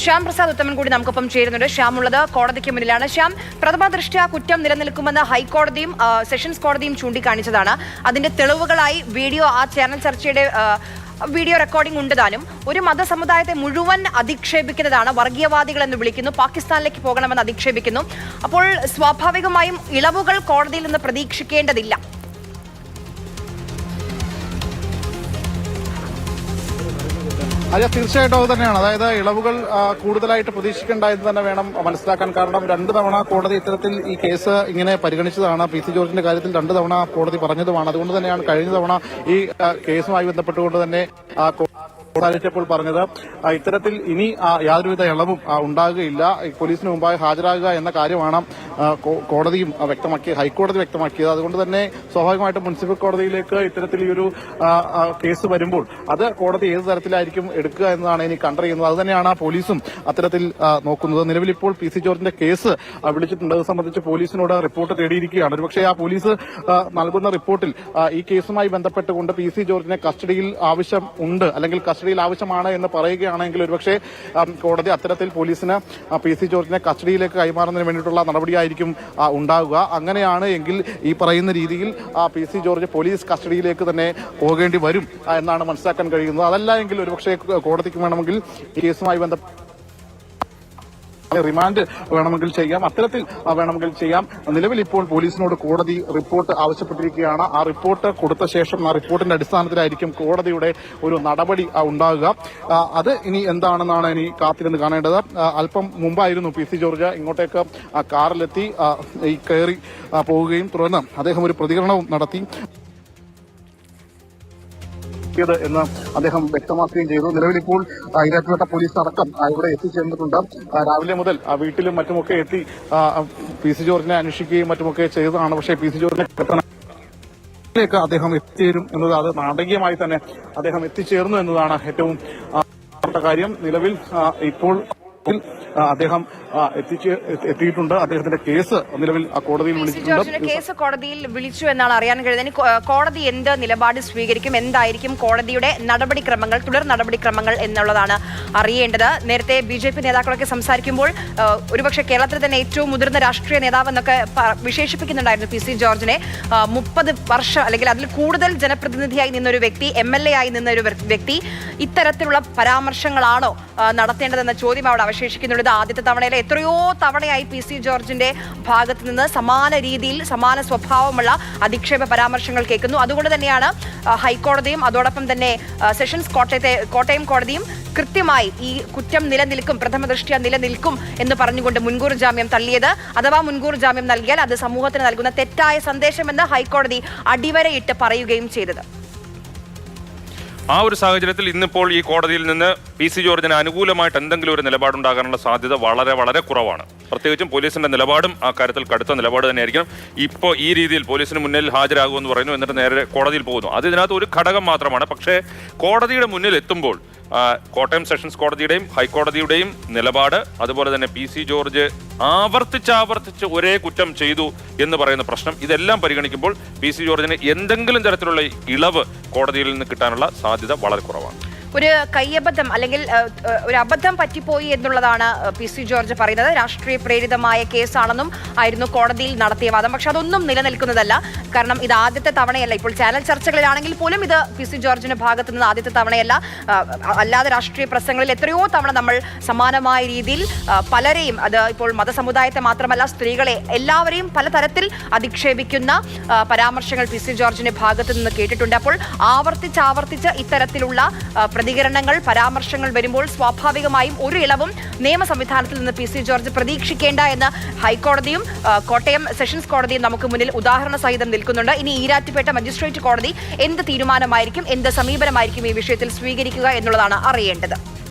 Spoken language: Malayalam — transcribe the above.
ശ്യാം പ്രസാദ് ഉത്തമൻ കൂടി നമുക്കൊപ്പം ചേരുന്നുണ്ട്. ശ്യാം ഉള്ളത് കോടതിക്ക് മുന്നിലാണ്. ശ്യാം, പ്രഥമ ദൃഷ്ട്യാ കുറ്റം നിലനിൽക്കുമെന്ന് ഹൈക്കോടതിയും സെഷൻസ് കോടതിയും ചൂണ്ടിക്കാണിച്ചതാണ്. അതിന്റെ തെളിവുകളായി വീഡിയോ, ആ ചാനൽ ചർച്ചയുടെ വീഡിയോ റെക്കോർഡിംഗ് ഉണ്ട്. താനും ഒരു മതസമുദായത്തെ മുഴുവൻ അധിക്ഷേപിക്കുന്നതാണ്, വർഗീയവാദികൾ എന്ന് വിളിക്കുന്നു, പാകിസ്ഥാനിലേക്ക് പോകണമെന്ന് അധിക്ഷേപിക്കുന്നു. അപ്പോൾ സ്വാഭാവികമായും ഇളവുകൾ കോടതിയിൽ നിന്ന് പ്രതീക്ഷിക്കേണ്ടതില്ല. അതെ, തീർച്ചയായിട്ടും അത് തന്നെയാണ്. അതായത് ഇളവുകൾ കൂടുതലായിട്ട് പ്രതീക്ഷിക്കേണ്ട എന്ന് തന്നെ വേണം മനസ്സിലാക്കാൻ. കാരണം 2 തവണ കോടതി ഇത്തരത്തിൽ ഈ കേസ് ഇങ്ങനെ പരിഗണിച്ചതാണ്. പി.സി. ജോർജിന്റെ കാര്യത്തിൽ 2 തവണ കോടതി പറഞ്ഞതുമാണ്. അതുകൊണ്ട് തന്നെയാണ് കഴിഞ്ഞ തവണ ഈ കേസുമായി ബന്ധപ്പെട്ടുകൊണ്ട് തന്നെ പ്പോൾ പറഞ്ഞത് ഇത്തരത്തിൽ ഇനി യാതൊരുവിധ ഇളവും ഉണ്ടാകുകയില്ല, പോലീസിന് മുമ്പായി ഹാജരാകുക എന്ന കാര്യമാണ് കോടതിയും ഹൈക്കോടതി വ്യക്തമാക്കിയത്. അതുകൊണ്ട് തന്നെ സ്വാഭാവികമായിട്ടും മുനിസിപ്പൽ കോടതിയിലേക്ക് ഇത്തരത്തിൽ ഈ ഒരു കേസ് വരുമ്പോൾ അത് കോടതി ഏത് തരത്തിലായിരിക്കും എടുക്കുക എന്നതാണ് ഇനി കണ്ടറിയുന്നത്. അതുതന്നെയാണ് പോലീസും അത്തരത്തിൽ നോക്കുന്നത്. നിലവിൽ ഇപ്പോൾ പി.സി. ജോർജിന്റെ കേസ് വിളിച്ചിട്ടുണ്ട്. അത് സംബന്ധിച്ച് പോലീസിനോട് റിപ്പോർട്ട് തേടിയിരിക്കുകയാണ്. ഒരുപക്ഷെ ആ പോലീസ് നൽകുന്ന റിപ്പോർട്ടിൽ ഈ കേസുമായി ബന്ധപ്പെട്ടുകൊണ്ട് പി.സി. ജോർജിനെ കസ്റ്റഡിയിൽ ആവശ്യം ഉണ്ട്, അല്ലെങ്കിൽ കസ്റ്റഡിയിൽ ആവശ്യമാണ് എന്ന് പറയുകയാണെങ്കിൽ ഒരുപക്ഷെ കോടതി അത്തരത്തിൽ പോലീസിന് പി.സി. ജോർജിനെ കസ്റ്റഡിയിലേക്ക് കൈമാറുന്നതിന് വേണ്ടിയിട്ടുള്ള നടപടിയായിരിക്കും ഉണ്ടാവുക. അങ്ങനെയാണ് എങ്കിൽ ഈ പറയുന്ന രീതിയിൽ പി.സി. ജോർജ് പോലീസ് കസ്റ്റഡിയിലേക്ക് തന്നെ പോകേണ്ടി വരും എന്നാണ് മനസ്സിലാക്കാൻ കഴിയുന്നത്. അതല്ല എങ്കിൽ ഒരുപക്ഷെ കോടതിക്ക് വേണമെങ്കിൽ ഈ കേസുമായി ബന്ധപ്പെട്ട് റിമാൻഡ് വേണമെങ്കിൽ ചെയ്യാം, അത്തരത്തിൽ വേണമെങ്കിൽ ചെയ്യാം. നിലവിൽ ഇപ്പോൾ പോലീസിനോട് കോടതി റിപ്പോർട്ട് ആവശ്യപ്പെട്ടിരിക്കുകയാണ്. ആ റിപ്പോർട്ട് കൊടുത്ത ശേഷം ആ റിപ്പോർട്ടിന്റെ അടിസ്ഥാനത്തിലായിരിക്കും കോടതിയുടെ ഒരു നടപടി ഉണ്ടാകുക. അത് ഇനി എന്താണെന്നാണ് ഇനി കാത്തിരുന്ന് കാണേണ്ടത്. അല്പം മുമ്പായിരുന്നു പി.സി. ജോർജ് ഇങ്ങോട്ടേക്ക് കാറിലെത്തി കയറി പോവുകയും തുടർന്ന് അദ്ദേഹം ഒരു പ്രതികരണവും നടത്തി എന്ന് അദ്ദേഹം വ്യക്തമാക്കുകയും ചെയ്തു. നിലവിൽ ഇപ്പോൾ ഇരട്ടുപേട്ട പോലീസ് അടക്കം ഇവിടെ എത്തിച്ചേർന്നിട്ടുണ്ട്. രാവിലെ മുതൽ വീട്ടിലും മറ്റുമൊക്കെ എത്തി പി.സി. ജോർജിനെ അന്വേഷിക്കുകയും മറ്റുമൊക്കെ ചെയ്തതാണ്. പക്ഷേ പി.സി. ജോർജിനെ ലേക്ക് അദ്ദേഹം എത്തിച്ചേരും എന്നത്, അത് നാടകീയമായി തന്നെ അദ്ദേഹം എത്തിച്ചേർന്നു എന്നതാണ് ഏറ്റവും കാര്യം. നിലവിൽ ഇപ്പോൾ അദ്ദേഹം എത്തിയിട്ടുണ്ട്. അദ്ദേഹത്തിന്റെ കേസ് നിലവിൽ കോടതിയിൽ വിളിച്ചിട്ടുണ്ട്. കേസ് കോടതിയിൽ വിളിച്ചു എന്നാണ് അറിയാൻ കഴിയുന്നത്. കോടതി എന്ത് നിലപാട് സ്വീകരിക്കും, എന്തായിരിക്കും കോടതിയുടെ നടപടിക്രമങ്ങൾ, തുടർ നടപടിക്രമങ്ങൾ എന്നുള്ളതാണ് അറിയേണ്ടത്. നേരത്തെ ബി.ജെ.പി. നേതാക്കളൊക്കെ സംസാരിക്കുമ്പോൾ ഒരുപക്ഷെ കേരളത്തിൽ തന്നെ ഏറ്റവും മുതിർന്ന രാഷ്ട്രീയ നേതാവ് എന്നൊക്കെ വിശേഷിപ്പിക്കുന്നുണ്ടായിരുന്നു പി.സി. ജോർജിനെ. 30 വർഷം അല്ലെങ്കിൽ അതിൽ കൂടുതൽ ജനപ്രതിനിധിയായി നിന്നൊരു വ്യക്തി, MLA ആയി നിന്നൊരു വ്യക്തി ഇത്തരത്തിലുള്ള പരാമർശങ്ങളാണോ നടത്തേണ്ടതെന്ന ചോദ്യം അവിടെ അവശേഷിക്കുന്നുണ്ട്. ആദ്യത്തെ തവണയിൽ എത്രയോ തവണയായി പി.സി. ജോർജിന്റെ ഭാഗത്ത് നിന്ന് സമാന രീതിയിൽ സമാന സ്വഭാവമുള്ള അധിക്ഷേപ പരാമർശങ്ങൾ കേൾക്കുന്നു. അതുകൊണ്ട് തന്നെയാണ് ഹൈക്കോടതിയും അതോടൊപ്പം തന്നെ സെഷൻസ് കോട്ടയം കോടതിയും കൃത്യമായി ഈ കുറ്റം നിലനിൽക്കും, പ്രഥമ ദൃഷ്ട്യാ നിലനിൽക്കും എന്ന് പറഞ്ഞുകൊണ്ട് മുൻകൂർ ജാമ്യം തള്ളിയത്. അഥവാ മുൻകൂർ ജാമ്യം നൽകിയാൽ അത് സമൂഹത്തിന് നൽകുന്ന തെറ്റായ സന്ദേശമെന്ന് ഹൈക്കോടതി അടിവരയിട്ട് പറയുകയും ചെയ്തത്. ആ ഒരു സാഹചര്യത്തിൽ ഇന്നിപ്പോൾ ഈ കോടതിയിൽ നിന്ന് പി.സി. ജോർജിന് അനുകൂലമായിട്ട് എന്തെങ്കിലും ഒരു നിലപാടുണ്ടാകാനുള്ള സാധ്യത വളരെ വളരെ കുറവാണ്. പ്രത്യേകിച്ചും പോലീസിന്റെ നിലപാടും ആ കാര്യത്തിൽ കടുത്ത നിലപാട് തന്നെയായിരിക്കും. ഇപ്പോൾ ഈ രീതിയിൽ പോലീസിന് മുന്നിൽ ഹാജരാകുമെന്ന് പറയുന്നു, എന്നിട്ട് നേരെ കോടതിയിൽ പോകുന്നു. അത് ഇതിനകത്ത് ഒരു ഘടകം മാത്രമാണ്. പക്ഷേ കോടതിയുടെ മുന്നിൽ എത്തുമ്പോൾ കോട്ടയം സെഷൻസ് കോടതിയുടെയും ഹൈക്കോടതിയുടെയും നിലപാട്, അതുപോലെ തന്നെ പി.സി. ജോർജ് ആവർത്തിച്ച് ഒരേ കുറ്റം ചെയ്തു എന്ന് പറയുന്ന പ്രശ്നം, ഇതെല്ലാം പരിഗണിക്കുമ്പോൾ പി.സി. ജോർജിന് എന്തെങ്കിലും തരത്തിലുള്ള ഇളവ് കോടതിയിൽ നിന്ന് കിട്ടാനുള്ള സാധ്യത വളരെ കുറവാണ്. ഒരു കയ്യബദ്ധം അല്ലെങ്കിൽ ഒരു അബദ്ധം പറ്റിപ്പോയി എന്നുള്ളതാണ് പി.സി. ജോർജ് പറയുന്നത്. രാഷ്ട്രീയ പ്രേരിതമായ കേസാണെന്നും ആയിരുന്നു കോടതിയിൽ നടത്തിയ വാദം. പക്ഷെ അതൊന്നും നിലനിൽക്കുന്നതല്ല. കാരണം ഇത് ആദ്യത്തെ തവണയല്ല. ഇപ്പോൾ ചാനൽ ചർച്ചകളിലാണെങ്കിൽ പോലും ഇത് പി.സി. ജോർജിന്റെ ഭാഗത്തു നിന്ന് ആദ്യത്തെ തവണയല്ല. അല്ലാതെ രാഷ്ട്രീയ പ്രസംഗങ്ങളിൽ എത്രയോ തവണ നമ്മൾ സമാനമായ രീതിയിൽ പലരെയും, അത് ഇപ്പോൾ മതസമുദായത്തെ മാത്രമല്ല സ്ത്രീകളെ എല്ലാവരെയും പലതരത്തിൽ അധിക്ഷേപിക്കുന്ന പരാമർശങ്ങൾ പി.സി. ജോർജിന്റെ ഭാഗത്തു നിന്ന് കേട്ടിട്ടുണ്ട്. അപ്പോൾ ആവർത്തിച്ച് ഇത്തരത്തിലുള്ള പ്രതികരണങ്ങൾ, പരാമർശങ്ങൾ വരുമ്പോൾ സ്വാഭാവികമായും ഒരു ഇളവും നിയമ സംവിധാനത്തിൽ നിന്ന് പി.സി. ജോർജ് പ്രതീക്ഷിക്കേണ്ട എന്ന് ഹൈക്കോടതിയും കോട്ടയം സെഷൻസ് കോടതിയും നമുക്ക് മുന്നിൽ ഉദാഹരണ സഹിതം നിൽക്കുന്നുണ്ട്. ഇനി ഈരാറ്റുപേട്ട മജിസ്ട്രേറ്റ് കോടതി എന്ത് തീരുമാനമായിരിക്കും, എന്ത് സമീപനമായിരിക്കും ഈ വിഷയത്തിൽ സ്വീകരിക്കുക എന്നുള്ളതാണ് അറിയേണ്ടത്.